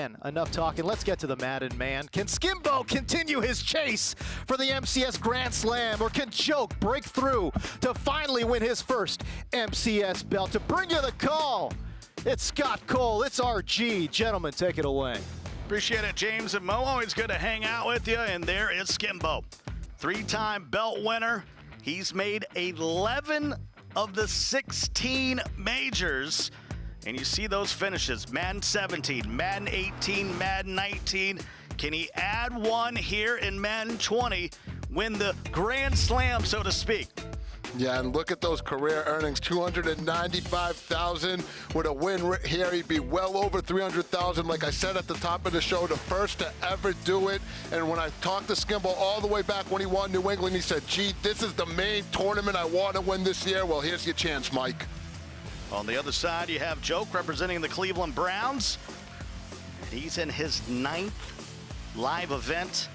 man, enough talking. Let's get to the Madden man. Can Skimbo continue his chase for the MCS Grand Slam, or can Joke break through to finally win his first MCS belt? To bring you the call, it's Scott Cole, it's RG. Gentlemen, take it away. Appreciate it, James and Mo. Always good to hang out with you. And there is Skimbo, three-time belt winner. He's made 11 of the 16 majors. And you see those finishes, Madden 17, Madden 18, Madden 19. Can he add one here in Madden 20, win the Grand Slam, so to speak? Yeah, and look at those career earnings, $295,000. With a win here, he'd be well over $300,000. Like I said at the top of the show, the first to ever do it. And when I talked to Skimbo all the way back when he won New England, he said, gee, this is the main tournament I want to win this year. Well, here's your chance, Mike. On the other side, you have Joke representing the Cleveland Browns. He's in his 9th live event,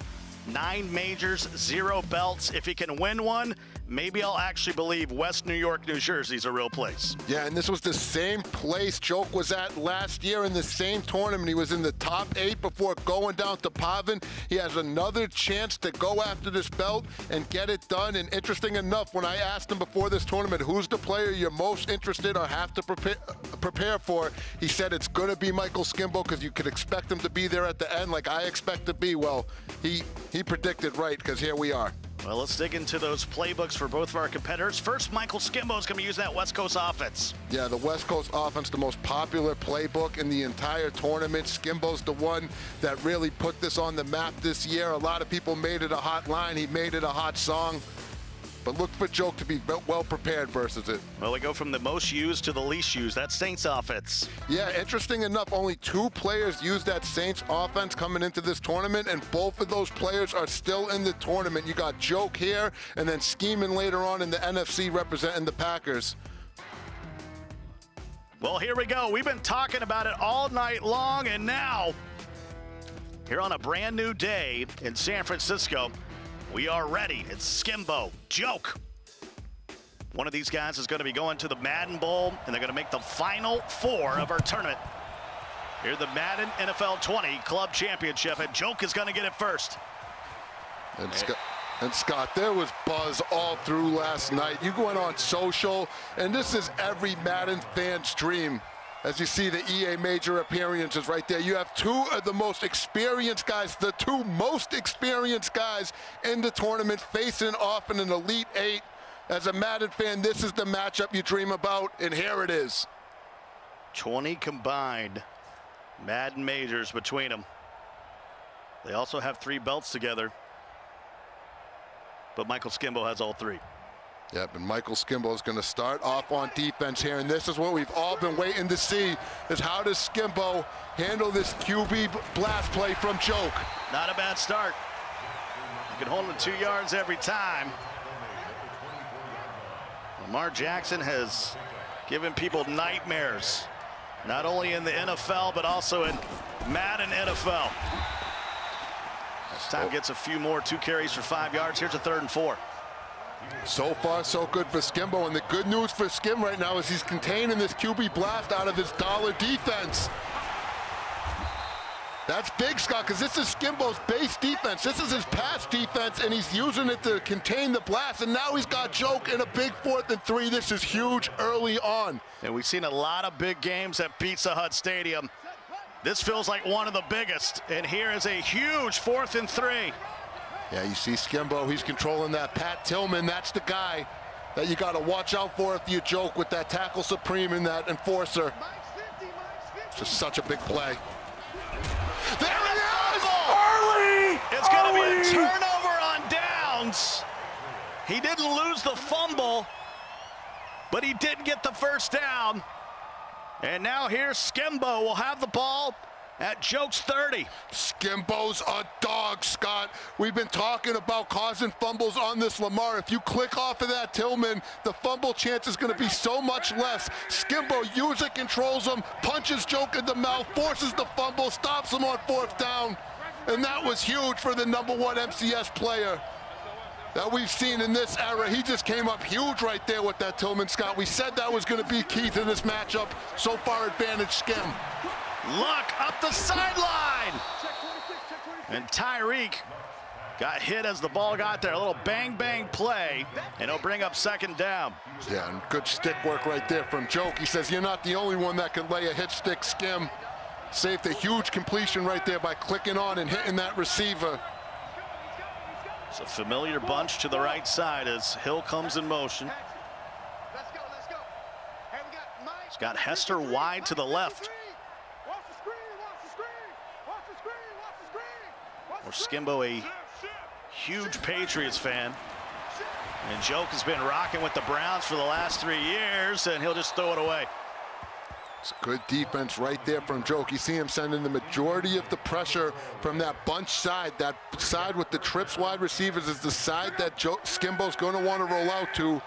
9 majors, 0 belts. If he can win one, maybe I'll actually believe West New York, New Jersey's a real place. Yeah, and this was the same place Joke was at last year in the same tournament. He was in the top 8 before going down to Pavin. He has another chance to go after this belt and get it done. And interesting enough, when I asked him before this tournament, who's the player you're most interested or have to prepare for, he said it's going to be Michael Skimbo, because you could expect him to be there at the end like I expect to be. Well, he predicted right, because here we are. Well, let's dig into those playbooks for both of our competitors. First, Michael Skimbo is going to use that West Coast offense. Yeah, the West Coast offense, the most popular playbook in the entire tournament. Skimbo's the one that really put this on the map this year. A lot of people made it a hot line. He made it a hot song. But look for Joke to be well prepared versus it. Well, we go from the most used to the least used. That's Saints offense. Yeah, interesting enough, only 2 players used that Saints offense coming into this tournament, and both of those players are still in the tournament. You got Joke here, and then Scheming later on in the NFC representing the Packers. Well, here we go. We've been talking about it all night long, and now, here on a brand new day in San Francisco, we are ready. It's Skimbo, Joke. One of these guys is going to be going to the Madden Bowl, and they're going to make the Final 4 of our tournament. Here, the Madden NFL 20 Club Championship, and Joke is going to get it first. And Scott, there was buzz all through last night. You went on social, and this is every Madden fan's dream. As you see the EA major appearances right there, you have 2 of the most experienced guys, the 2 most experienced guys in the tournament facing off in an Elite 8. As a Madden fan, this is the matchup you dream about, and here it is. 20 combined Madden majors between them. They also have 3 belts together, but Michael Skimbo has all 3. Yep, and Michael Skimbo is going to start off on defense here, and this is what we've all been waiting to see, is how does Skimbo handle this QB blast play from Joke? Not a bad start. You can hold him 2 yards every time. Lamar Jackson has given people nightmares, not only in the NFL, but also in Madden NFL. This time gets a few more, 2 carries for 5 yards. Here's a 3rd and 4. So far, so good for Skimbo, and the good news for Skim right now is he's containing this QB blast out of his dollar defense. That's big, Scott, because this is Skimbo's base defense. This is his pass defense, and he's using it to contain the blast, and now he's got Joke in a big 4th and 3. This is huge early on. And we've seen a lot of big games at Pizza Hut Stadium. This feels like one of the biggest, and here is a huge 4th and 3. Yeah, you see Skimbo, he's controlling that. Pat Tillman, that's the guy that you got to watch out for if you Joke with that tackle supreme and that enforcer. It's just such a big play. There it is! Early! It's going to be a turnover on downs. He didn't lose the fumble, but he did get the first down. And now here's Skimbo will have the ball at Joke's 30. Skimbo's a dog, Scott. We've been talking about causing fumbles on this Lamar. If you click off of that Tillman, the fumble chance is going to be so much less. Skimbo usually controls him, punches Joke in the mouth, forces the fumble, stops him on 4th down. And that was huge for the #1 MCS player that we've seen in this era. He just came up huge right there with that Tillman, Scott. We said that was going to be key to this matchup. So far, advantage Skim. Look up the sideline. And Tyreek got hit as the ball got there. A little bang-bang play, and he'll bring up second down. Yeah, and good stick work right there from Joke. He says, you're not the only one that can lay a hit stick, Skim. Saved a huge completion right there by clicking on and hitting that receiver. It's a familiar bunch to the right side as Hill comes in motion. He's got Hester wide to the left. Or Skimbo, a huge Patriots fan. And Joke has been rocking with the Browns for the last 3 years, and he'll just throw it away. It's good defense right there from Joke. You see him sending the majority of the pressure from that bunch side. That side with the trips wide receivers is the side that Skimbo's going to want to roll out to.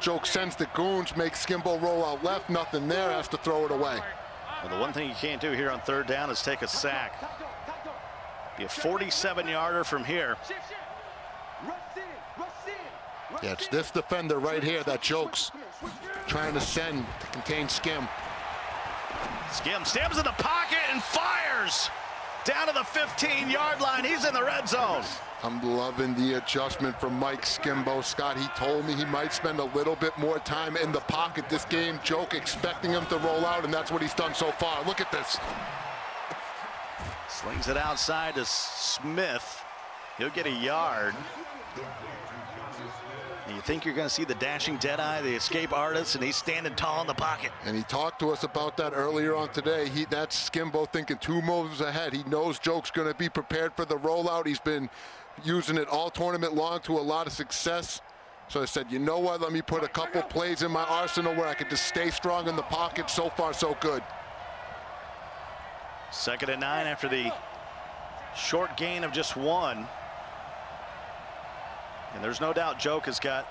Joke sends the goons, makes Skimbo roll out left. Nothing there, has to throw it away. Well, the one thing you can't do here on third down is take a sack. Be a 47-yarder from here. Yeah, it's this defender right here that Joke's trying to send to contain Skim. Skim stabs in the pocket and fires down to the 15-yard line. He's in the red zone. I'm loving the adjustment from Mike Skimbo. Scott, he told me he might spend a little bit more time in the pocket this game. Joke expecting him to roll out, and that's what he's done so far. Look at this. Slings it outside to Smith. He'll get a yard. And you think you're going to see the dashing deadeye, the escape artist, and he's standing tall in the pocket. And he talked to us about that earlier on today. That's Skimbo thinking 2 moves ahead. He knows Joke's going to be prepared for the rollout. He's been using it all tournament long to a lot of success. So I said, you know what, let me put a couple plays in my arsenal where I could just stay strong in the pocket. So far, so good. 2nd and 9 after the short gain of just 1. And there's no doubt Joke has got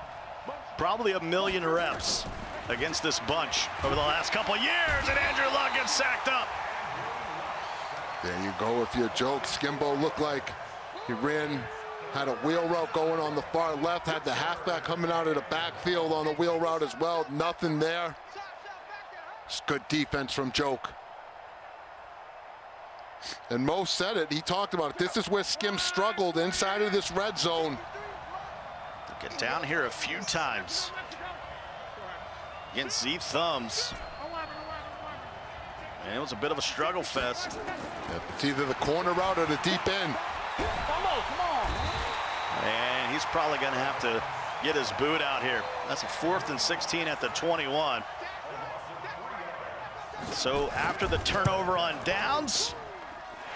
probably 1 million reps against this bunch over the last couple of years, and Andrew Luck gets sacked up. There you go. If you're Joke, Skimbo looked like he had a wheel route going on the far left, had the halfback coming out of the backfield on the wheel route as well. Nothing there. It's good defense from Joke. And Mo said it. He talked about it. This is where Skim struggled inside of this red zone. Get down here a few times against Z Thumbs. And it was a bit of a struggle fest. Yep, it's either the corner route or the deep end. And he's probably going to have to get his boot out here. That's a 4th and 16 at the 21. So after the turnover on downs,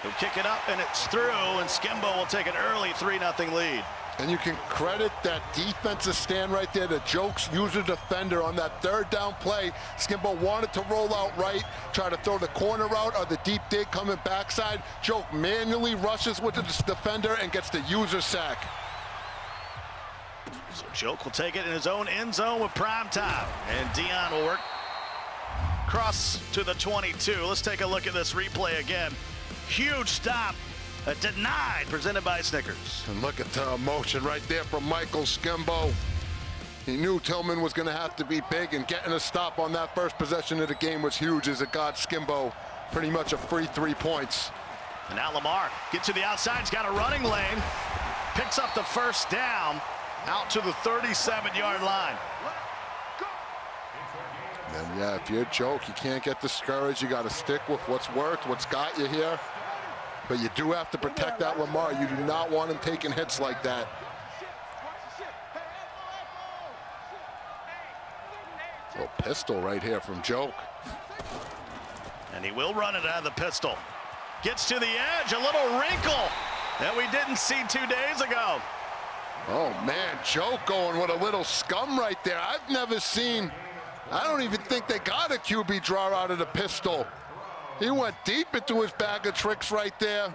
he'll kick it up and it's through, and Skimbo will take an early 3-0 lead. And you can credit that defensive stand right there. The Joke's user defender on that 3rd down play. Skimbo wanted to roll out right, try to throw the corner route or the deep dig coming backside. Joke manually rushes with the defender and gets the user sack. So Joke will take it in his own end zone with prime time. And Dion will work cross to the 22. Let's take a look at this replay again. Huge stop. Denied, presented by Snickers. And look at the emotion right there from Michael Skimbo. He knew Tillman was going to have to be big, and getting a stop on that first possession of the game was huge as it got Skimbo pretty much a free 3 points. And now Lamar gets to the outside. He's got a running lane. Picks up the first down out to the 37-yard line. And yeah, if you're a Joke, you can't get discouraged. You got to stick with what's worked, what's got you here. But you do have to protect that Lamar. You do not want him taking hits like that. Little pistol right here from Joke. And he will run it out of the pistol. Gets to the edge, a little wrinkle that we didn't see 2 days ago. Oh man, Joke going with a little scum right there. I've never seen, I don't even think they got a QB draw out of the pistol. He went deep into his bag of tricks right there.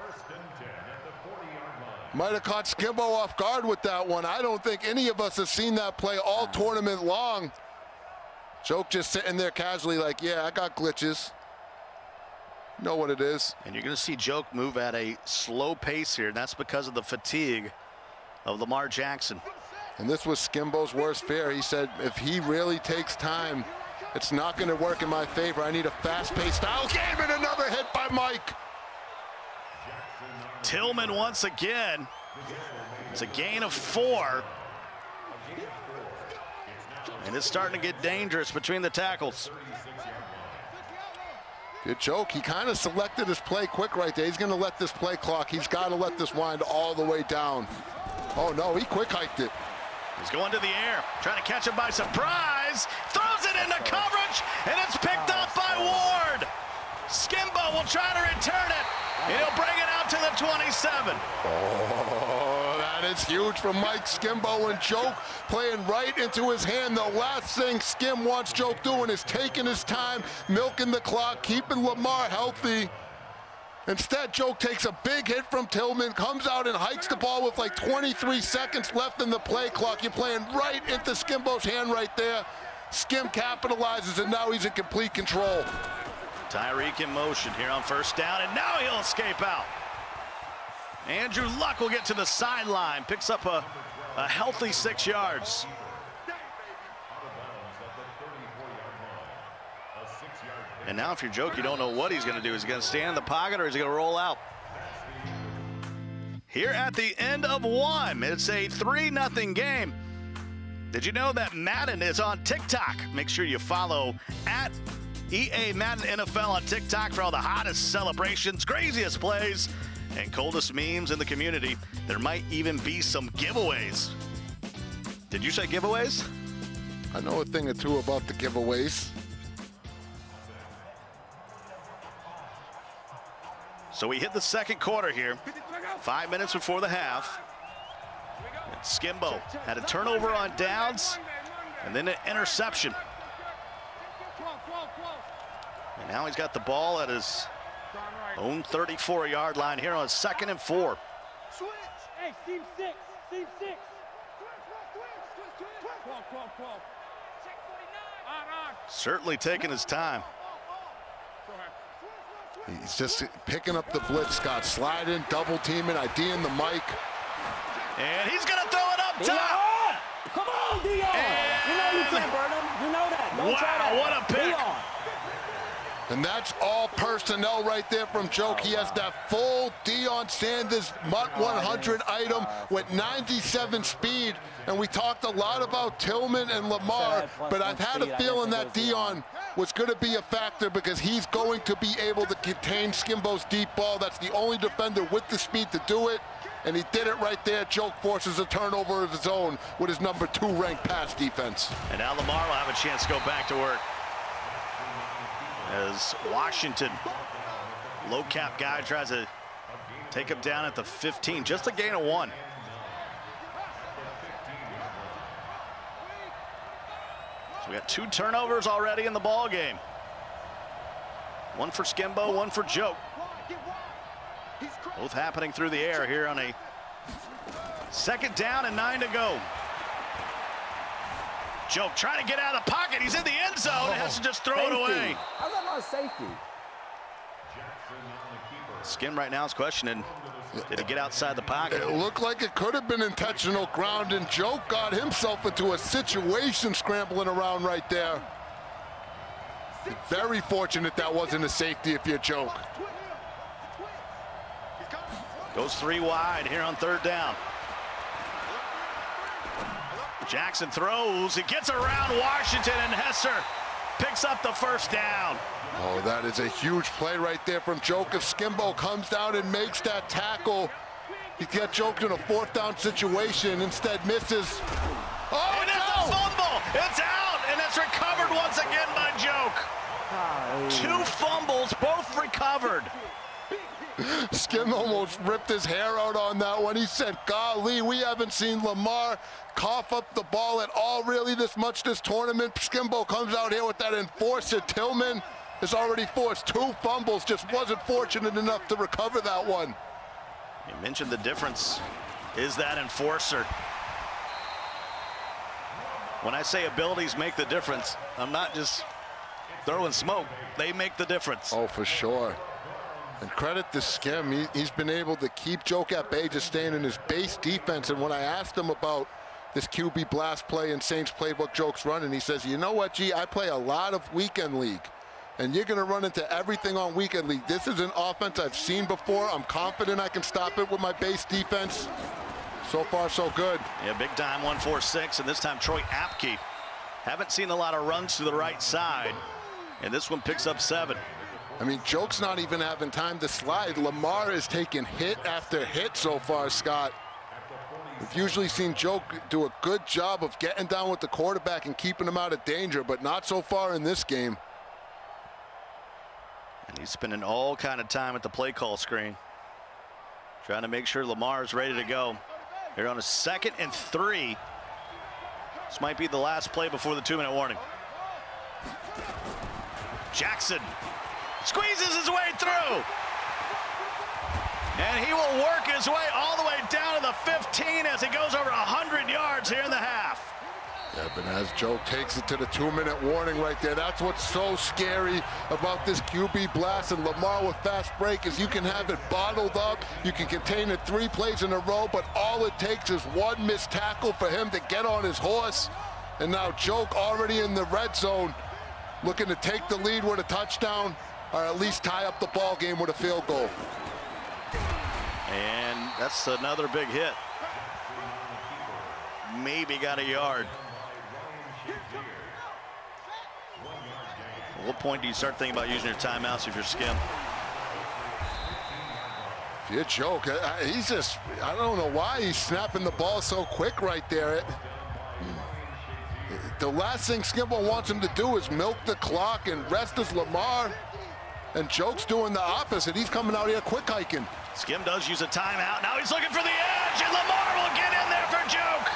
Might have caught Skimbo off guard with that one. I don't think any of us have seen that play all tournament long. Joke just sitting there casually like, yeah, I got glitches. Know what it is. And you're going to see Joke move at a slow pace here, and that's because of the fatigue of Lamar Jackson. And this was Skimbo's worst fear. He said, if he really takes time, it's not going to work in my favor. I need a fast-paced style game, and another hit by Mike. Tillman once again. It's a gain of 4. And it's starting to get dangerous between the tackles. Good joke. He kind of selected his play quick right there. He's going to let this play clock. He's got to let this wind all the way down. Oh, no, he quick hiked it. He's going to the air, trying to catch him by surprise. Throws it into coverage, and it's picked up by Ward. Skimbo will try to return it, and he'll bring it out to the 27. Oh, that is huge from Mike Skimbo, and Joke playing right into his hand. The last thing Skim wants Joke doing is taking his time, milking the clock, keeping Lamar healthy. Instead, Joke takes a big hit from Tillman, comes out and hikes the ball with like 23 seconds left in the play clock. You're playing right into Skimbo's hand right there. Skim capitalizes, and now he's in complete control. Tyreek in motion here on first down, and now he'll escape out. Andrew Luck will get to the sideline, picks up a healthy 6 yards. And now if you're Joke, you don't know what he's going to do. Is he going to stand in the pocket or is he going to roll out? Here at the end of 1, it's a 3-0 game. Did you know that Madden is on TikTok? Make sure you follow at EA Madden NFL on TikTok for all the hottest celebrations, craziest plays, and coldest memes in the community. There might even be some giveaways. Did you say giveaways? I know a thing or two about the giveaways. So we hit the second quarter here, 5 minutes before the half. And Skimbo had a turnover on downs and then an interception. And now he's got the ball at his own 34-yard line here on 2nd and 4. Switch. Hey, team 6. Team 6. Certainly taking his time. He's just picking up the blitz, Scott. Slide in, double teaming, ID-ing the mic. And he's going to throw it up top. Come on, Dion. You know you can't burn him. You know that. Don't try that. What a pick. Dion. And that's all personnel right there from Joke. He has that full Deion Sanders MUT 100 item with 97 speed. And we talked a lot about Tillman and Lamar, but I've had a feeling that Deion was going to be a factor because he's going to be able to contain Skimbo's deep ball. That's the only defender with the speed to do it. And he did it right there. Joke forces a turnover of his own with his number 2 ranked pass defense. And now Lamar will have a chance to go back to work. As Washington, low cap guy, tries to take him down at the 15, just a gain of 1. So we got 2 turnovers already in the ball game. 1 for Skimbo, 1 for Joke. Both happening through the air here on a 2nd down and 9 to go. Joke trying to get out of the pocket. He's in the end zone. Has to just throw it away. How's that not safety? Skim right now is questioning, did he get outside the pocket? It looked like it could have been intentional ground, and Joke got himself into a situation scrambling around right there. Very fortunate that wasn't a safety if you're Joke. Goes 3 wide here on 3rd down. Jackson throws, he gets around Washington, and Hester picks up the 1st down. Oh, that is a huge play right there from Joke. If Skimbo comes down and makes that tackle, he gets Joke in a 4th down situation, instead misses. Oh, and it's a fumble! It's out, and it's recovered once again by Joke. 2 fumbles, both recovered. Skim almost ripped his hair out on that one. He said, golly, we haven't seen Lamar cough up the ball at all really this much this tournament. Skimbo comes out here with that enforcer. Tillman has already forced 2 fumbles, just wasn't fortunate enough to recover that one. You mentioned the difference is that enforcer. When I say abilities make the difference, I'm not just throwing smoke. They make the difference. Oh, for sure. And credit to Skim, he's been able to keep Joke at bay, just staying in his base defense. And when I asked him about this QB blast play in Saints playbook Joke's running, he says, you know what, G, I play a lot of weekend league. and you're going to run into everything on Weekend League. This is an offense I've seen before. I'm confident I can stop it with my base defense. So far, so good. Yeah, big time 1-4-6, and this time Troy Apke. Haven't seen a lot of runs to the right side, and this one picks up 7. I mean, Joke's not even having time to slide. Lamar is taking hit after hit so far, Scott. We've usually seen Joke do a good job of getting down with the quarterback and keeping him out of danger, but not so far in this game. And he's spending all kind of time at the play call screen, trying to make sure Lamar's ready to go. They're on a 2nd and 3. This might be the last play before the 2-minute warning. Jackson squeezes his way through. And he will work his way all the way down to the 15 as he goes over 100 yards here in the half. Yeah, but as Joke takes it to the 2-minute warning right there, that's what's so scary about this QB blast and Lamar with fast break is you can have it bottled up, you can contain it 3 plays in a row, but all it takes is one missed tackle for him to get on his horse. And now Joke already in the red zone, looking to take the lead with a touchdown or at least tie up the ball game with a field goal. And that's another big hit. Maybe got a yard. At what point do you start thinking about using your timeouts if you're Skim? If you're Joke, he's just, I don't know why he's snapping the ball so quick right there. The last thing Skimbo wants him to do is milk the clock and rest his Lamar. And Joke's doing the opposite. He's coming out here quick hiking. Skim does use a timeout. Now he's looking for the edge, and Lamar will get in there for Joke.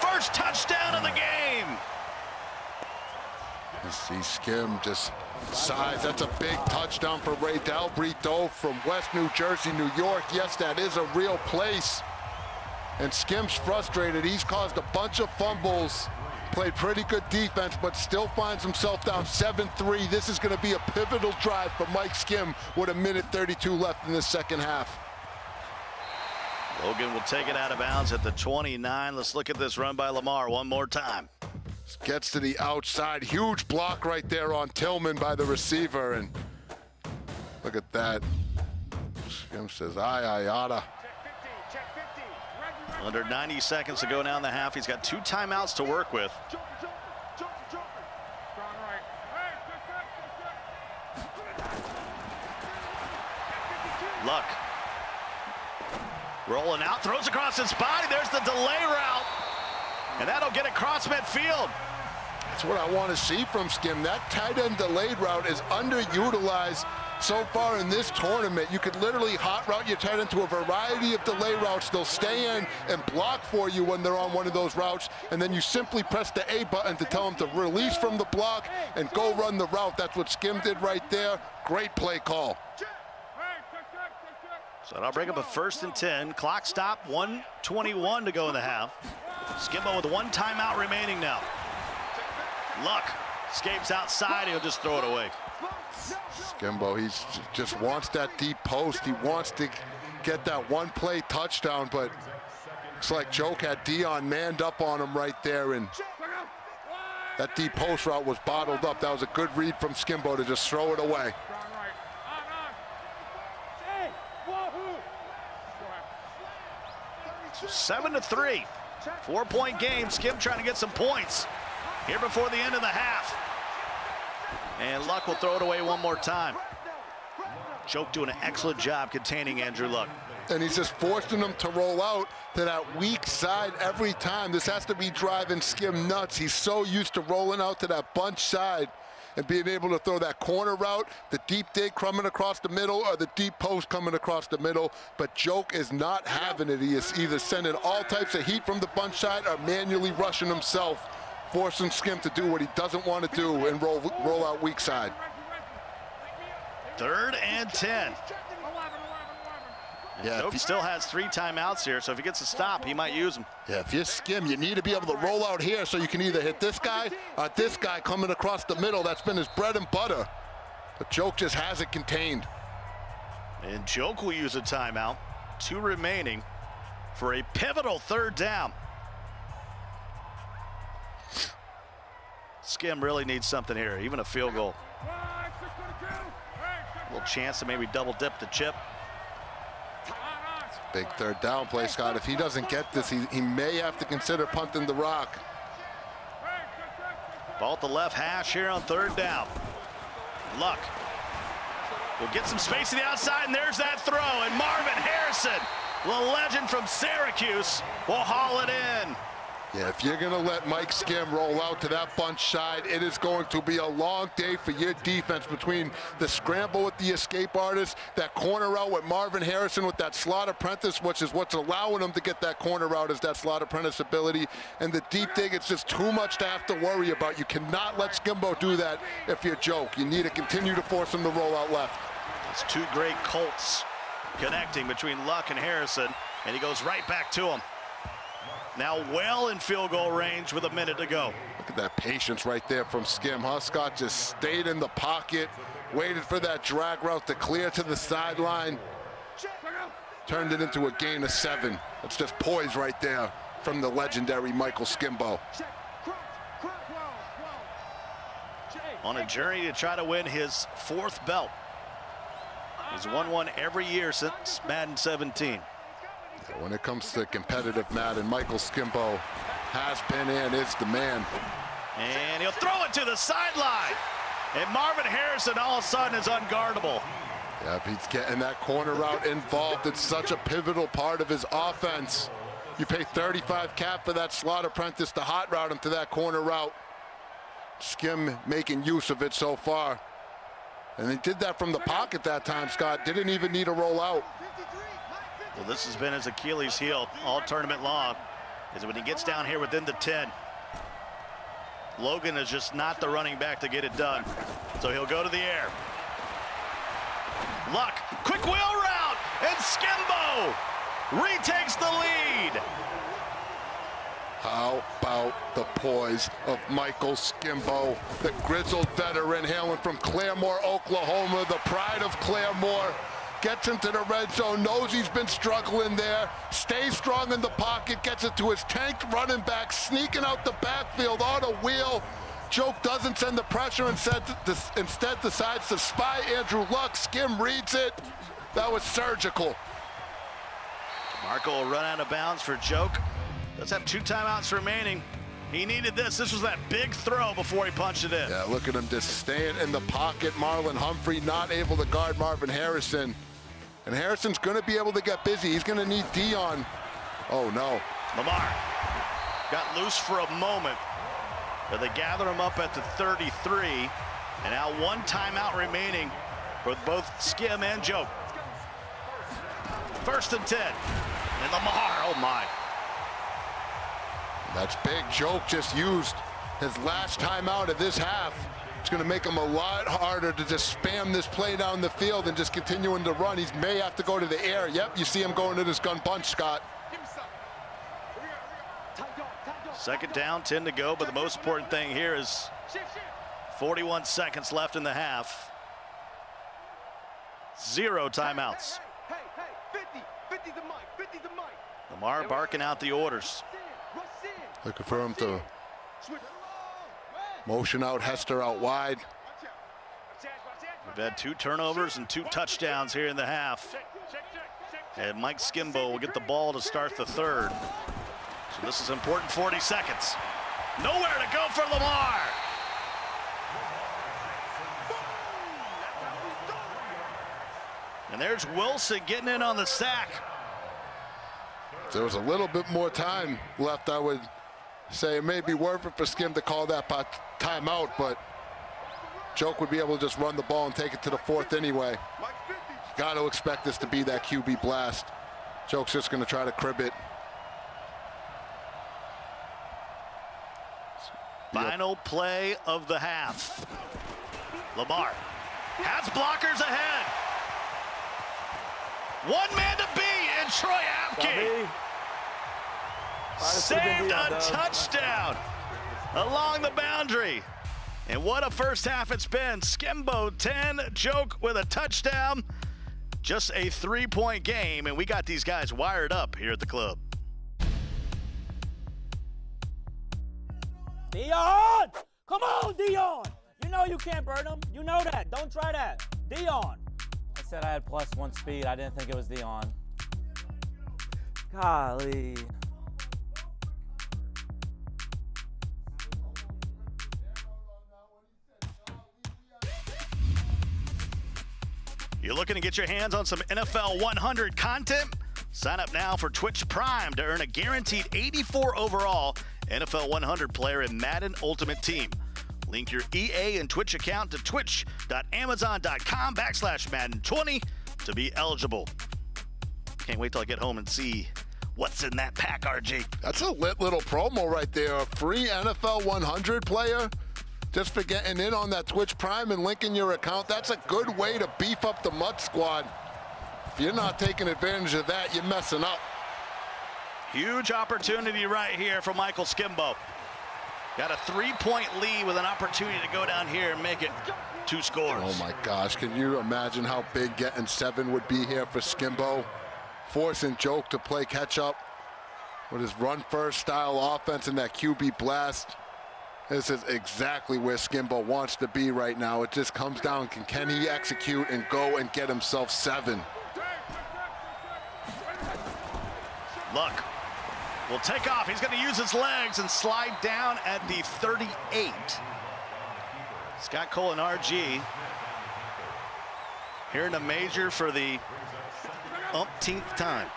First touchdown of the game. You see Skim just size. That's a big touchdown for Ray Dalbrito from West New Jersey, New York. Yes, that is a real place. And Skim's frustrated. He's caused a bunch of fumbles. Played pretty good defense, but still finds himself down 7-3. This is going to be a pivotal drive for Mike Skim with 1:32 left in the second half. Logan will take it out of bounds at the 29. Let's look at this run by Lamar one more time. Gets to the outside. Huge block right there on Tillman by the receiver. And look at that. Skim says, I oughta. Under 90 seconds to go now in the half. He's got 2 timeouts to work with. Luck. Rolling out, throws across his body. There's the delay route. And that'll get across midfield. That's what I want to see from Skim. That tight end delayed route is underutilized so far in this tournament. You could literally hot route your tight end to a variety of delay routes. They'll stay in and block for you when they're on one of those routes, and then you simply press the A button to tell them to release from the block and go run the route. That's what Skim did right there. Great play call. So that'll bring up a 1st and 10. Clock stop, 1:21 to go in the half. Skimbo with 1 timeout remaining now. Luck escapes outside. He'll just throw it away. Skimbo, he just wants that deep post. He wants to get that 1-play touchdown, but looks like Joke had Dion manned up on him right there, and that deep post route was bottled up. That was a good read from Skimbo to just throw it away. So 7-3, 4-point game. Skim trying to get some points here before the end of the half. And Luck will throw it away one more time. Joke doing an excellent job containing Andrew Luck. And he's just forcing them to roll out to that weak side every time. This has to be driving Skim nuts. He's so used to rolling out to that bunch side and being able to throw that corner route, the deep dig coming across the middle, or the deep post coming across the middle. But Joke is not having it. He is either sending all types of heat from the bunch side or manually rushing himself, forcing Skim to do what he doesn't want to do and roll out weak side. 3rd and 10. Yeah, Joke still has 3 timeouts here, so if he gets a stop, he might use them. Yeah, if you're Skim, you need to be able to roll out here so you can either hit this guy or this guy coming across the middle. That's been his bread and butter. But Joke just has it contained. And Joke will use a timeout. 2 remaining for a pivotal 3rd down. Skim really needs something here, even a field goal. Little chance to maybe double dip the chip. Big third down play, Scott. If he doesn't get this, he may have to consider punting the rock. Ball at the left hash here on third down. Luck will get some space to the outside, and there's that throw. And Marvin Harrison, the legend from Syracuse, will haul it in. Yeah, if you're going to let Mike Skim roll out to that bunch side, it is going to be a long day for your defense between the scramble with the escape artist, that corner route with Marvin Harrison with that slot apprentice, which is what's allowing him to get that corner route is that slot apprentice ability. And the deep dig, it's just too much to have to worry about. You cannot let Skimbo do that if you're Joke. You need to continue to force him to roll out left. It's two great Colts connecting between Luck and Harrison, and he goes right back to him. Now well in field goal range with a minute to go. Look at that patience right there from Skim, huh? Scott just stayed in the pocket, waited for that drag route to clear to the sideline. Turned it into a gain of 7. That's just poise right there from the legendary Michael Skimbo. On a journey to try to win his 4th belt. He's won one every year since Madden 17. When it comes to competitive Madden, Michael Skimbo has been and is the man. And he'll throw it to the sideline. And Marvin Harrison all of a sudden is unguardable. Yep, he's getting that corner route involved. It's such a pivotal part of his offense. You pay 35 cap for that slot apprentice to hot route him to that corner route. Skim making use of it so far. And he did that from the pocket that time, Scott. Didn't even need a rollout. Well, this has been his Achilles heel all tournament long, is when he gets down here within the 10. Logan is just not the running back to get it done. So he'll go to the air. Luck, quick wheel route, and Skimbo retakes the lead. How about the poise of Michael Skimbo, the grizzled veteran hailing from Claremore, Oklahoma, the pride of Claremore. Gets into the red zone, knows he's been struggling there, stays strong in the pocket, gets it to his tanked running back, sneaking out the backfield on a wheel. Joke doesn't send the pressure, instead decides to spy Andrew Luck. Skim reads it. That was surgical. Marco will run out of bounds for Joke. Does have 2 timeouts remaining. He needed this. This was that big throw before he punched it in. Yeah, look at him just staying in the pocket. Marlon Humphrey not able to guard Marvin Harrison. And Harrison's going to be able to get busy. He's going to need Dion. Oh, no. Lamar got loose for a moment, but they gather him up at the 33. And now 1 timeout remaining for both Skim and Joke. 1st and 10. And Lamar, oh my. That's big. Joke just used his last timeout of this half. It's going to make him a lot harder to just spam this play down the field and just continuing to run. He may have to go to the air. Yep, you see him going to this gun bunch, Scott. 2nd down, 10 to go, but the most important thing here is 41 seconds left in the half. 0 timeouts. Lamar barking out the orders. Looking for him to motion out Hester out wide. We've had 2 turnovers and 2 touchdowns here in the half. And Mike Skimbo will get the ball to start the 3rd. So this is important 40 seconds. Nowhere to go for Lamar. And there's Wilson getting in on the sack. If there was a little bit more time left, I would say it may be worth it for Skim to call that timeout, but Joke would be able to just run the ball and take it to the 4th anyway. Got to expect this to be that QB blast. Joke's just going to try to crib it. Final play of the half. Lamar has blockers ahead. 1 man to beat, and Troy Apke saved a touchdown along the boundary. And what a first half it's been. Skimbo 10, Joke with a touchdown. Just a 3-point game, and we got these guys wired up here at the club. Dion! Come on, Dion! You know you can't burn him. You know that. Don't try that. Dion. I said I had +1 speed. I didn't think it was Dion. Golly. You're looking to get your hands on some NFL 100 content? Sign up now for Twitch Prime to earn a guaranteed 84 overall NFL 100 player in Madden Ultimate Team. Link your EA and Twitch account to twitch.amazon.com/Madden20 to be eligible. Can't wait till I get home and see what's in that pack, RG. That's a lit little promo right there. A free NFL 100 player. Just for getting in on that Twitch Prime and linking your account. That's a good way to beef up the Mud Squad. If you're not taking advantage of that, you're messing up. Huge opportunity right here for Michael Skimbo. Got a 3-point lead with an opportunity to go down here and make it 2 scores. Oh my gosh, can you imagine how big getting 7 would be here for Skimbo? Forcing Joke to play catch up with his run first style offense and that QB blast. This is exactly where Skimbo wants to be right now. It just comes down, can he execute and go and get himself 7? Luck will take off. He's going to use his legs and slide down at the 38. Scott Cole and RG here in a major for the umpteenth time.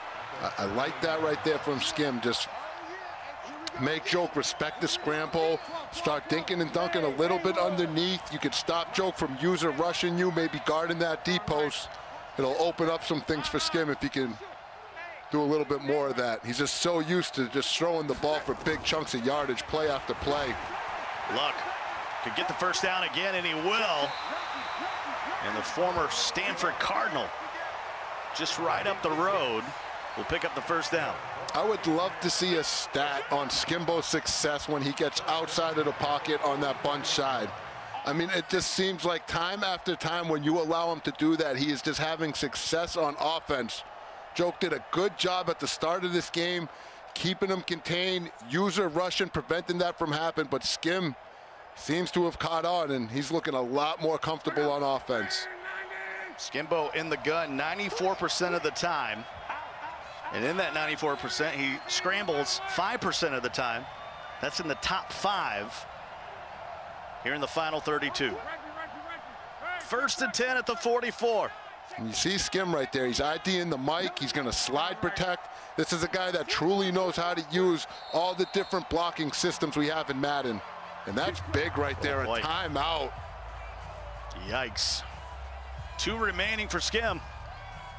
I like that right there from Skim. Just make Joke respect the scramble, start dinking and dunking a little bit underneath. You can stop Joke from user rushing you, maybe guarding that deep post. It'll open up some things for Skim if he can do a little bit more of that. He's just so used to just throwing the ball for big chunks of yardage, play after play. Luck could get the first down again, and he will. And the former Stanford Cardinal, just right up the road, will pick up the first down. I would love to see a stat on Skimbo's success when he gets outside of the pocket on that bunch side. I mean, it just seems like time after time when you allow him to do that, he is just having success on offense. Joke did a good job at the start of this game, keeping him contained, user rushing, preventing that from happening, but Skim seems to have caught on, and he's looking a lot more comfortable on offense. Skimbo in the gun 94% of the time. And in that 94%, he scrambles 5% of the time. That's in the top 5 here in the final 32. 1st and 10 at the 44. And you see Skim right there. He's IDing the mic. He's going to slide protect. This is a guy that truly knows how to use all the different blocking systems we have in Madden. And that's big right there. A timeout. Yikes. 2 remaining for Skim.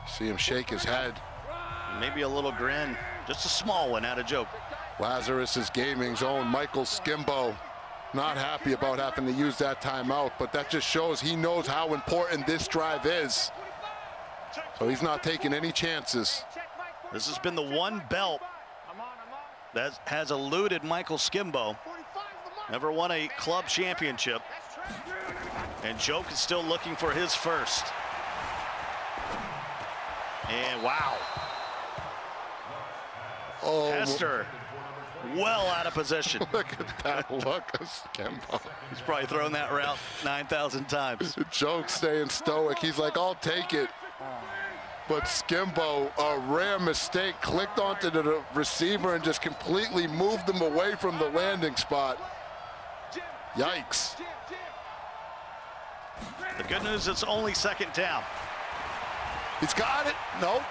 See him shake his head. Maybe a little grin. Just a small one out of Joke. Lazarus' Gaming's own Michael Skimbo. Not happy about having to use that timeout, but that just shows he knows how important this drive is. So he's not taking any chances. This has been the one belt that has eluded Michael Skimbo. Never won a club championship. And Joke is still looking for his first. And wow. Oh, Hester well out of position. Look at that look of Skimbo. He's probably thrown that route 9,000 times. Joke staying stoic. He's like, I'll take it. But Skimbo, a rare mistake, clicked onto the receiver and just completely moved him away from the landing spot. Yikes. The good news, it's only 2nd down. He's got it. Nope.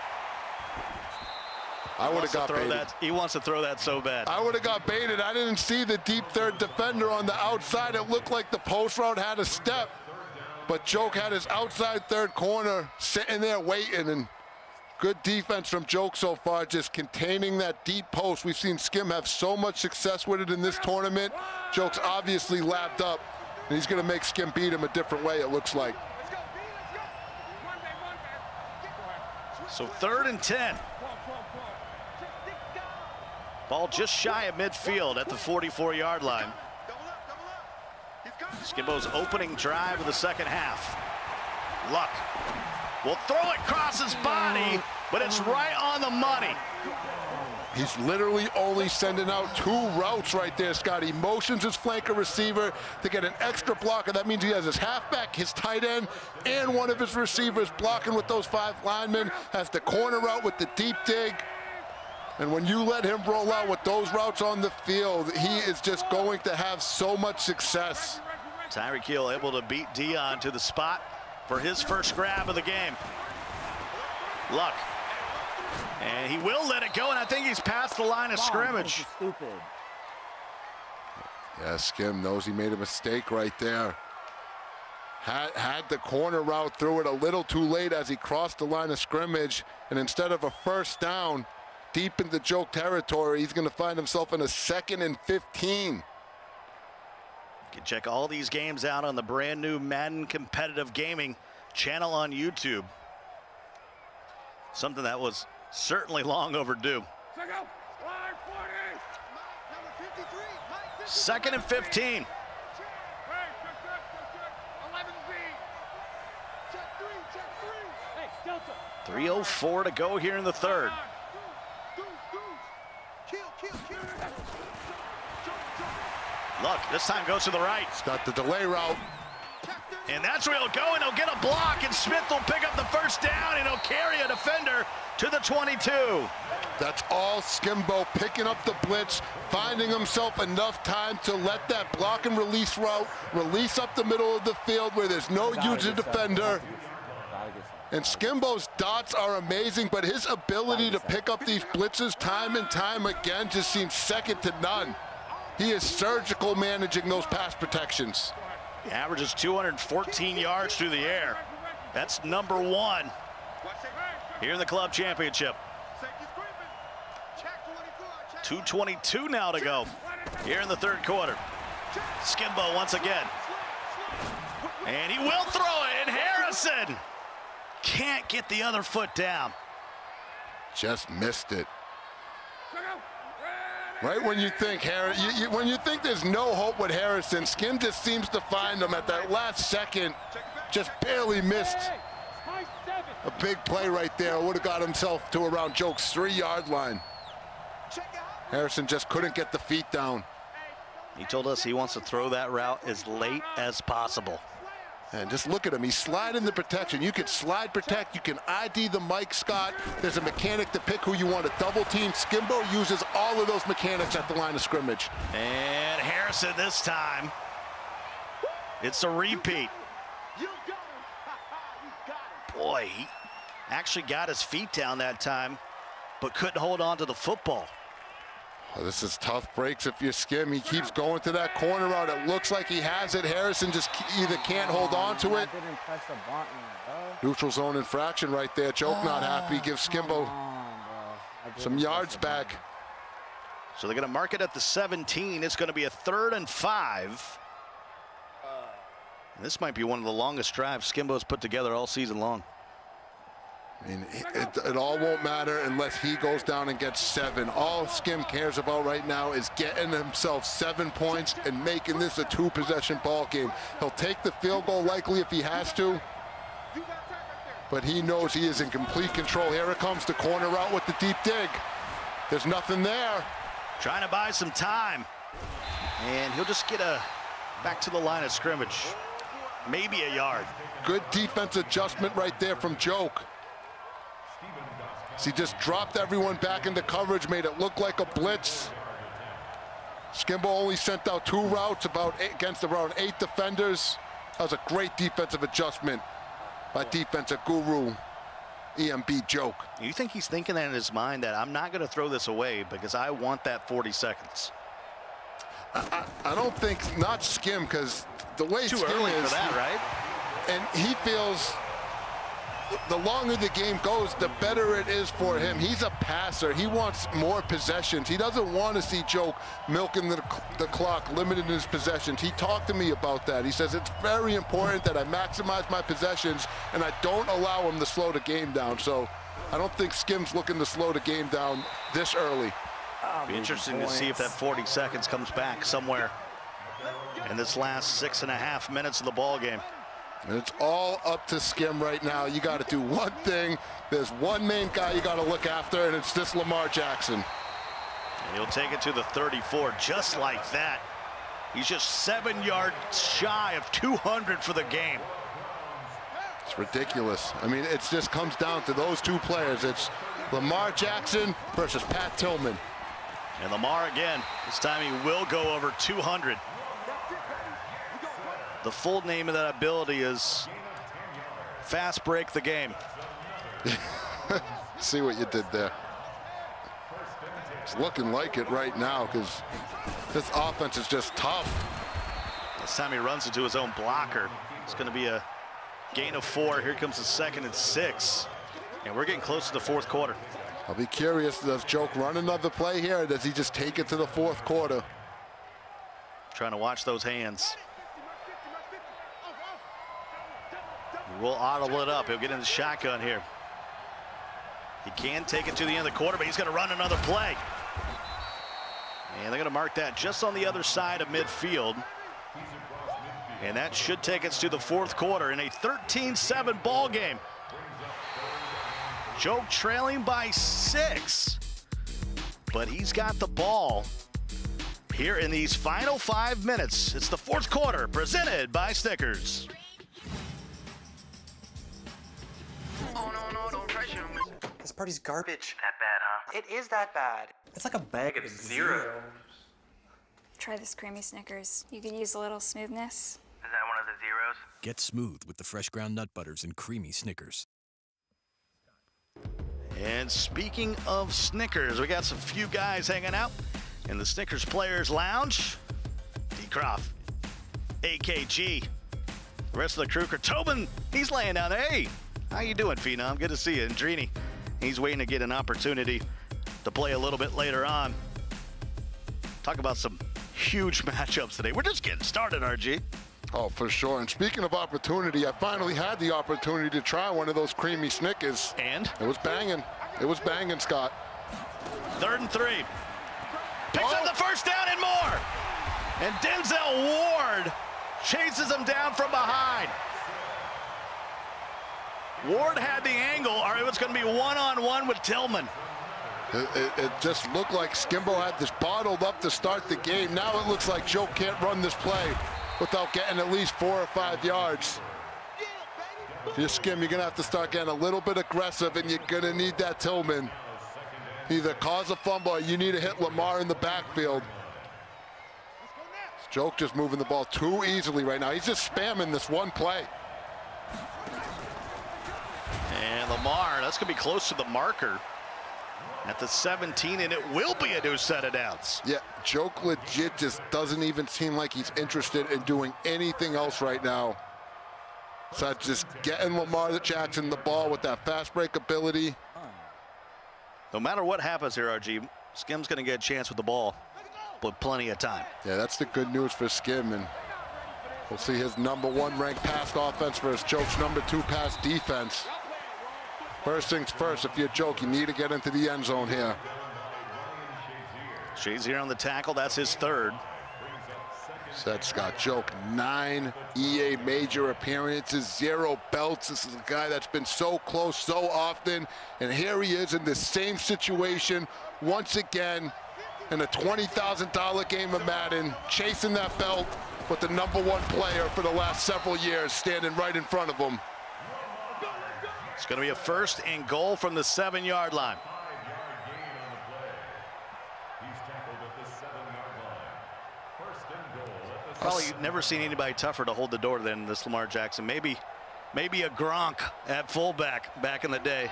I would have got baited. He wants to throw that so bad. I would have got baited. I didn't see the deep third defender on the outside. It looked like the post route had a step, but Joke had his outside third corner sitting there waiting, and good defense from Joke so far, just containing that deep post. We've seen Skim have so much success with it in this tournament. Joke's obviously lapped up, and he's going to make Skim beat him a different way, it looks like. So 3rd and 10. Ball just shy of midfield at the 44-yard line. Skimbo's opening drive of the second half. Luck will throw it across his body, but it's right on the money. He's literally only sending out 2 routes right there, Scotty. Motions his flanker receiver to get an extra blocker. That means he has his halfback, his tight end, and one of his receivers blocking with those 5 linemen. Has the corner route with the deep dig. And when you let him roll out with those routes on the field, he is just going to have so much success. Tyreek Hill able to beat Dion to the spot for his first grab of the game. Luck. And he will let it go, and I think he's past the line of scrimmage. Stupid. Yeah, Skim knows he made a mistake right there. Had the corner route, threw it a little too late as he crossed the line of scrimmage, and instead of a first down deep into Joke territory, he's going to find himself in a 2nd and 15. You can check all these games out on the brand new Madden Competitive Gaming channel on YouTube. Something that was certainly long overdue. 2nd and 15. 3:04 to go here in the 3rd. Look, this time goes to the right. He's got the delay route. And that's where he'll go, and he'll get a block, and Smith will pick up the first down, and he'll carry a defender to the 22. That's all Skimbo, picking up the blitz, finding himself enough time to let that block and release route release up the middle of the field where there's no user defender. And Skimbo's dots are amazing, but his ability to pick up these blitzes time and time again just seems second to none. He is surgical managing those pass protections. He averages 214 yards through the air. That's number 1 here in the club championship. 2:22 now to go here in the 3rd quarter. Skimbo once again. And he will throw it, and Harrison can't get the other foot down. Just missed it. Right when you think when you think there's no hope with Harrison, Skim just seems to find him at that last second. Just barely missed a big play right there. Would have got himself to around Joke's 3-yard line. Harrison just couldn't get the feet down. He told us he wants to throw that route as late as possible. And just look at him. He's sliding the protection. You can slide protect. You can ID the Mike Scott. There's a mechanic to pick who you want to double team. Skimbo uses all of those mechanics at the line of scrimmage. And Harrison this time. It's a repeat. Boy, he actually got his feet down that time, but couldn't hold on to the football. Oh, this is tough breaks if you're Skim. He keeps going to that corner route. It looks like he has it. Harrison just either can't hold on to it. Didn't press the button, Neutral zone infraction right there. Joke not happy. Gives Skimbo some yards back. So they're going to mark it at the 17. It's going to be a 3rd and 5. This might be one of the longest drives Skimbo's put together all season long. I mean, it all won't matter unless he goes down and gets 7. All Skim cares about right now is getting himself 7 points and making this a 2-possession ball game. He'll take the field goal likely if he has to, but he knows he is in complete control. Here it comes, the corner route with the deep dig. There's nothing there. Trying to buy some time, and he'll just get back to the line of scrimmage, maybe a yard. Good defense adjustment right there from Joke. He just dropped everyone back into coverage, made it look like a blitz. Skimbo only sent out 2 routes against around 8 defenders. That was a great defensive adjustment by defensive guru EMB Joke. You think he's thinking that in his mind, that I'm not going to throw this away because I want that 40 seconds? I don't think, not Skim, because the way Too Skim early is, for that, right? and he feels the longer the game goes, the better it is for him. He's a passer. He wants more possessions. He doesn't want to see Joke milking the clock, limiting his possessions. He talked to me about that. He says it's very important that I maximize my possessions and I don't allow him to slow the game down. So I don't think Skim's looking to slow the game down this early. Be interesting to see if that 40 seconds comes back somewhere in this last 6.5 minutes of the ball game. And it's all up to Skim right now. You got to do one thing. There's one main guy you got to look after, and it's this Lamar Jackson. And he'll take it to the 34 just like that. He's just 7 yards shy of 200 for the game. It's ridiculous. I mean, it just comes down to those two players. It's Lamar Jackson versus Pat Tillman. And Lamar again. This time he will go over 200. The full name of that ability is fast break the game. See what you did there. It's looking like it right now because this offense is just tough. This time he runs into his own blocker. It's going to be a gain of 4. Here comes the 2nd and 6. And we're getting close to the 4th quarter. I'll be curious, does Joke run another play here, or does he just take it to the 4th quarter? Trying to watch those hands. He will audible it up. He'll get in the shotgun here. He can take it to the end of the quarter, but he's going to run another play. And they're going to mark that just on the other side of midfield. And that should take us to the 4th quarter in a 13-7 ball game. Joke trailing by 6, but he's got the ball here in these final 5 minutes. It's the 4th quarter, presented by Snickers. Oh, no, don't pressure me. This party's garbage. That bad, huh? It is that bad. It's like a bag of zero. Try this creamy Snickers. You could use a little smoothness. Is that one of the zeros? Get smooth with the fresh ground nut butters and creamy Snickers. And speaking of Snickers, we got some few guys hanging out in the Snickers Players Lounge. D-Croft, AKG, the rest of the crew. Tobin, he's laying down there. Hey, how you doing, Phenom? Good to see you. And Drini, he's waiting to get an opportunity to play a little bit later on. Talk about some huge matchups today. We're just getting started, RG. Oh, for sure. And speaking of opportunity, I finally had the opportunity to try one of those creamy Snickers. And? It was banging. It was banging, Scott. 3rd and 3. Picks up the first down and more. And Denzel Ward chases him down from behind. Ward had the angle, or it was going to be one-on-one with Tillman. It just looked like Skimbo had this bottled up to start the game. Now it looks like Joe can't run this play without getting at least 4 or 5 yards. If you're Skim, you're going to have to start getting a little bit aggressive, and you're going to need that Tillman. Either cause a fumble or you need to hit Lamar in the backfield. Joke just moving the ball too easily right now. He's just spamming this one play. And Lamar, that's going to be close to the marker at the 17, and it will be a new set of downs. Yeah, Joke legit just doesn't even seem like he's interested in doing anything else right now. So just getting Lamar Jackson the ball with that fast break ability. No matter what happens here, RG, Skim's going to get a chance with the ball with plenty of time. Yeah, that's the good news for Skim, and we'll see his #1 ranked pass offense versus Joke's #2 pass defense. First things first, if you're Joke, you need to get into the end zone here. She's here on the tackle. That's his 3rd. Said Scott Joke, 9 EA major appearances, 0 belts. This is a guy that's been so close so often. And here he is in the same situation once again in a $20,000 game of Madden, chasing that belt with the #1 player for the last several years standing right in front of him. It's going to be a 1st and goal from the 7-yard line. Probably never seen anybody tougher to hold the door than this Lamar Jackson. Maybe a Gronk at fullback back in the day.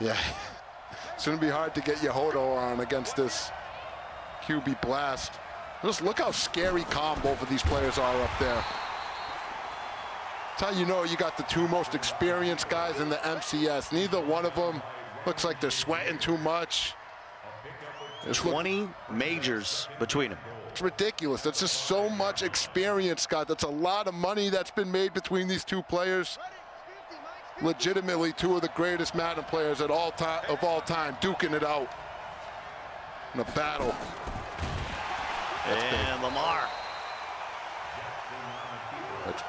Yeah, it's going to be hard to get your hodo on against this QB blast. Just look how scary calm both of these players are up there. That's how you know you got the 2 most experienced guys in the MCS. Neither one of them looks like they're sweating too much. 20 majors between them. It's ridiculous. That's just so much experience, Scott. That's a lot of money that's been made between these 2 players. Legitimately 2 of the greatest Madden players of all time, duking it out in a battle. And Lamar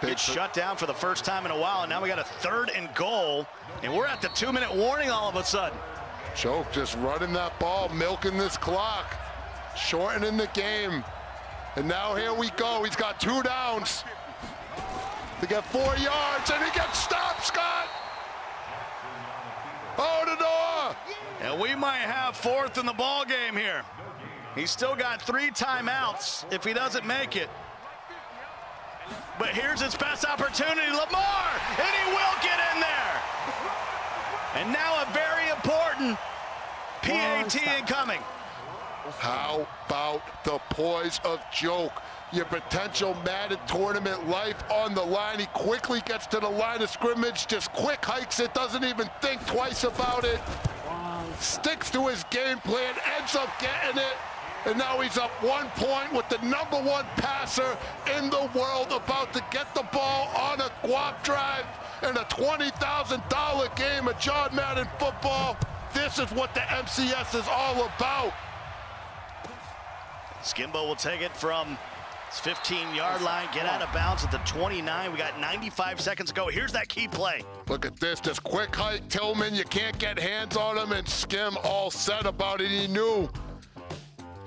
gets shut down for the first time in a while, and now we got a 3rd and goal, and we're at the 2-minute warning all of a sudden. Joke just running that ball, milking this clock. shortening the game. And now here we go. He's got 2 downs. They get 4 yards, and he gets stopped, Scott. Oh, the door. And we might have 4th in the ball game here. He's still got 3 timeouts if he doesn't make it. But here's his best opportunity, Lamar, and he will get in there. And now a very important PAT incoming. How about the poise of Joke? Your potential Madden tournament life on the line. He quickly gets to the line of scrimmage, just quick hikes it, doesn't even think twice about it. Sticks to his game plan, ends up getting it. And now he's up 1 point with the #1 passer in the world, about to get the ball on a guap drive in a $20,000 game of John Madden football. This is what the MCS is all about. Skimbo will take it from his 15-yard line, get out of bounds at the 29. We got 95 seconds to go. Here's that key play. Look at this, just quick hike, Tillman, you can't get hands on him, and Skim all set about it. He knew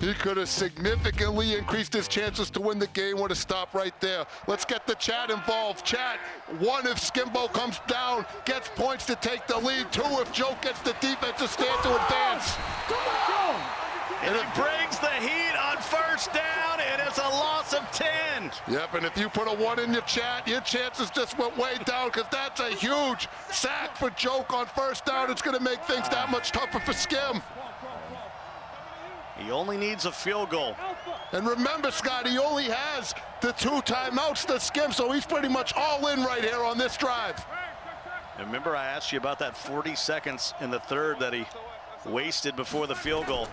he could have significantly increased his chances to win the game with a stop right there. Let's get the chat involved. Chat, 1 if Skimbo comes down, gets points to take the lead. 2 if Joe gets the defensive stand to advance. And it brings the heat on 1st down, and it's a loss of 10. Yep, and if you put a 1 in your chat, your chances just went way down, because that's a huge sack for Joke on 1st down. It's going to make things that much tougher for Skim. He only needs a field goal. And remember, Scott, he only has the 2 timeouts to Skim, so he's pretty much all in right here on this drive. And remember, I asked you about that 40 seconds in the 3rd that he wasted before the field goal.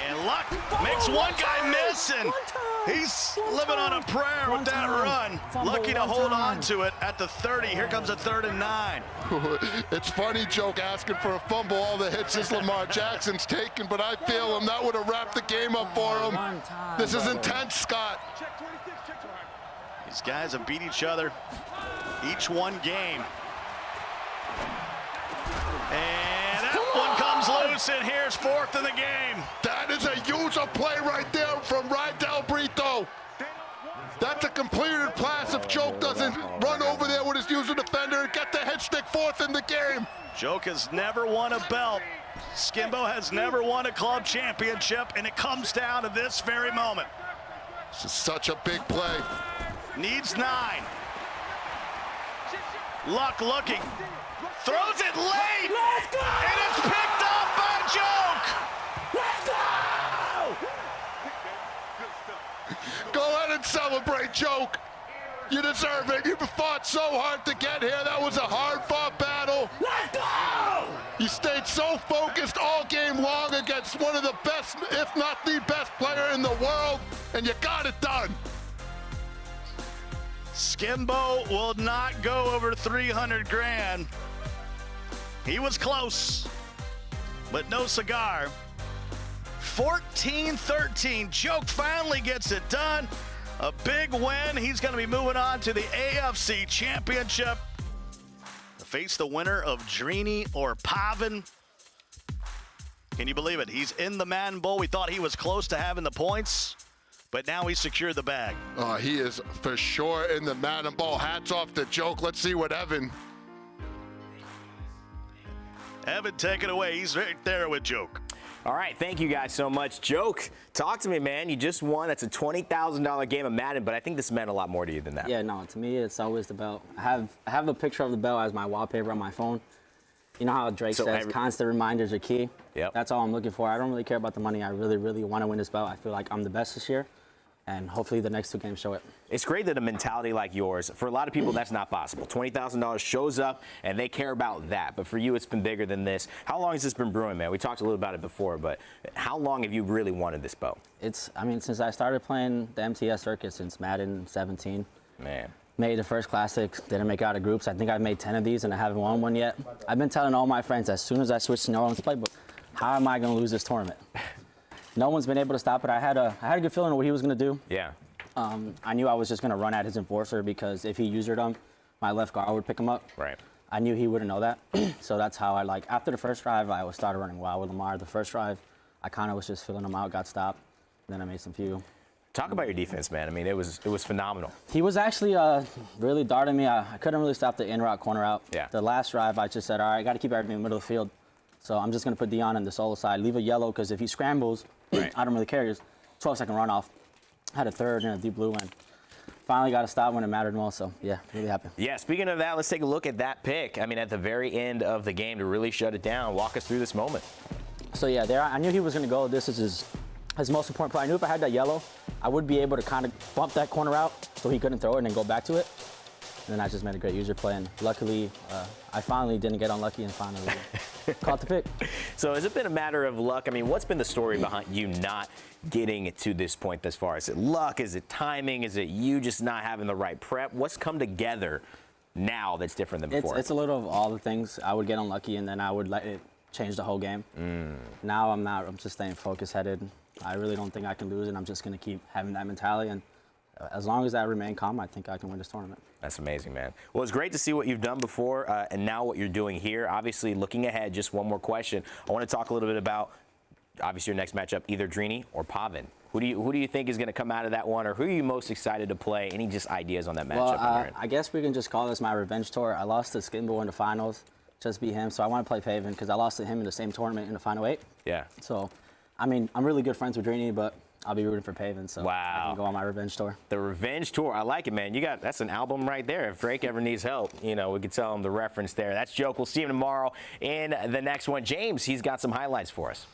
And Luck makes one guy miss, and he's living on a prayer with that run. Lucky to hold on to it at the 30. Here comes a 3rd and 9. It's funny, Joke asking for a fumble. All the hits is Lamar Jackson's taken, but I feel him. That would have wrapped the game up for him. This is intense, Scott. These guys have beat each other each one game. And that one comes loose, and here's 4th in the game. That is a user play right there from Rydell Brito. That's a completed pass if Joke doesn't run over there with his user defender and get the hit stick 4th in the game. Joke has never won a belt. Skimbo has never won a club championship, and it comes down to this very moment. This is such a big play. Needs 9. Luck looking. Throws it late. Let's go! And it's picked up by Joke. Let's go! Go ahead and celebrate, Joke. You deserve it. You fought so hard to get here. That was a hard-fought battle. Let's go! You stayed so focused all game long against one of the best, if not the best player in the world, and you got it done. Skimbo will not go over 300 grand. He was close, but no cigar. 14-13. Joke finally gets it done. A big win. He's going to be moving on to the AFC Championship to face the winner of Drini or Pavin. Can you believe it? He's in the Madden Bowl. We thought he was close to having the points, but now he secured the bag. He is for sure in the Madden Bowl. Hats off to Joke. Let's see what Evan. Evan, take it away. He's right there with Joke. All right, thank you guys so much. Joke, talk to me, man. You just won. That's a $20,000 game of Madden, but I think this meant a lot more to you than that. Yeah, no, to me, it's always the belt. I have a picture of the belt as my wallpaper on my phone. You know how Drake says constant reminders are key? Yep. That's all I'm looking for. I don't really care about the money. I really, really want to win this belt. I feel like I'm the best this year, and hopefully the next 2 games show it. It's great that a mentality like yours, for a lot of people, that's not possible. $20,000 shows up, and they care about that. But for you, it's been bigger than this. How long has this been brewing, man? We talked a little about it before, but how long have you really wanted this belt? Since I started playing the MTS circuit since Madden 17. Man. Made the first classic, didn't make out of groups. I think I've made 10 of these, and I haven't won one yet. I've been telling all my friends, as soon as I switch to no one's playbook, how am I going to lose this tournament? No one's been able to stop it. I had a good feeling of what he was going to do. Yeah. I knew I was just going to run at his enforcer because if he usered him, my left guard would pick him up. Right. I knew he wouldn't know that. So that's how after the first drive, I started running wild with Lamar. The first drive, I kind of was just filling them out, got stopped. Then I made some few. Talk about your defense, man. I mean, it was phenomenal. He was actually really darting me. I couldn't really stop the in route, corner out. Yeah. The last drive, I just said, all right, I got to keep everything in the middle of the field. So I'm just going to put Dion on the solo side, leave a yellow, because if he scrambles, right. I don't really care. It's 12-second runoff. Had a third and a deep blue, and finally got a stop when it mattered most. So, yeah, really happy. Yeah, speaking of that, let's take a look at that pick. I mean, at the very end of the game to really shut it down. Walk us through this moment. So, yeah, there I knew he was going to go. This is his most important play. I knew if I had that yellow, I would be able to kind of bump that corner out so he couldn't throw it and then go back to it. And then I just made a great user play, and luckily, I finally didn't get unlucky and finally caught the pick. So has it been a matter of luck? I mean, what's been the story behind you not getting to this point thus far? Is it luck? Is it timing? Is it you just not having the right prep? What's come together now that's different than before? It's a little of all the things. I would get unlucky, and then I would let it change the whole game. Now I'm not. I'm just staying focus-headed. I really don't think I can lose, and I'm just going to keep having that mentality. And as long as I remain calm, I think I can win this tournament. That's amazing, man. Well, it's great to see what you've done before and now what you're doing here. Obviously, looking ahead, just one more question. I want to talk a little bit about, obviously, your next matchup, either Drini or Pavin. Who do you think is going to come out of that one, or who are you most excited to play? Any just ideas on that matchup? Well, I guess we can just call this my revenge tour. I lost to Skimbo in the finals, just beat him, so I want to play Pavin because I lost to him in the same tournament in the Final 8. Yeah. So, I mean, I'm really good friends with Drini, but I'll be rooting for Pavin, so wow. I can go on my revenge tour. The revenge tour, I like it, man. That's an album right there. If Drake ever needs help, we could tell him the reference there. That's Joke. We'll see him tomorrow in the next one. James, he's got some highlights for us.